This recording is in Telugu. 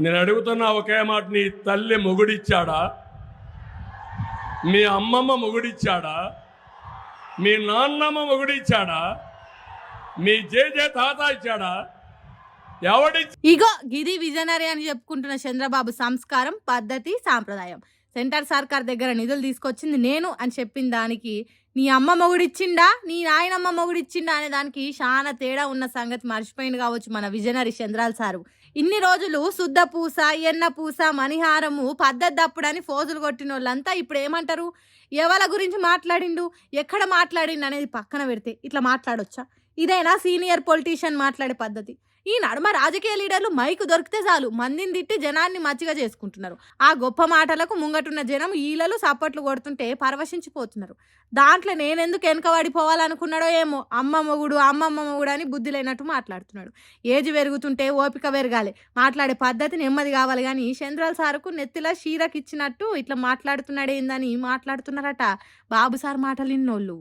నేను అడుగుతున్నా ఒకే మాట, నీ తల్లి మొగుడిచ్చాడా? మీ అమ్మమ్మ మొగుడిచ్చాడా? మీ నాన్నమ్మ మొగుడిచ్చాడా? మీ జేజే తాత ఇచ్చాడా? ఎవడి? ఇగో గిది విజనరీ అని చెప్పుకుంటున్న చంద్రబాబు సంస్కారం, పద్ధతి, సాంప్రదాయం. సెంటర్ సర్కార్ దగ్గర నిధులు తీసుకొచ్చింది నేను అని చెప్పిన దానికి నీ అమ్మ మొగుడిచ్చిండా, నీ నాయనమ్మ మొగుడిచ్చిండా అనే దానికి చాలా తేడా ఉన్న సంగతి మర్చిపోయింది కావచ్చు మన విజనరీ చంద్రాల సారు. ఇన్ని రోజులు శుద్ధ పూస, ఎన్న పూస, మణిహారము, పద్ధతి తప్పుడని ఫోజులు కొట్టిన వాళ్ళంతా ఇప్పుడు ఏమంటారు? ఎవల గురించి మాట్లాడిండు, ఎక్కడ మాట్లాడిండు అనేది పక్కన పెడితే ఇట్లా మాట్లాడొచ్చా? ఇదేనా సీనియర్ పొలిటీషియన్ మాట్లాడే పద్ధతి? ఈ నడుమ రాజకీయ లీడర్లు మైకు దొరికితే చాలు మందిని తిట్టి జనాన్ని మచ్చిగా చేసుకుంటున్నారు. ఆ గొప్ప మాటలకు ముంగటున్న జనం ఈలలు సప్పట్లు కొడుతుంటే పరవశించిపోతున్నారు. దాంట్లో నేనెందుకు వెనకబడిపోవాలనుకున్నాడో ఏమో, అమ్మమ్మ మొగుడు అని బుద్ధి లేనట్టు మాట్లాడుతున్నాడు. ఏజ్ పెరుగుతుంటే ఓపిక పెరగాలి, మాట్లాడే పద్ధతి నెమ్మది కావాలి. కానీ చంద్రాల సారుకు నెత్తిలా షీరకిచ్చినట్టు ఇట్లా మాట్లాడుతున్నాడేందని మాట్లాడుతున్నారట బాబు సార్ మాటలు ఇన్నోళ్ళు.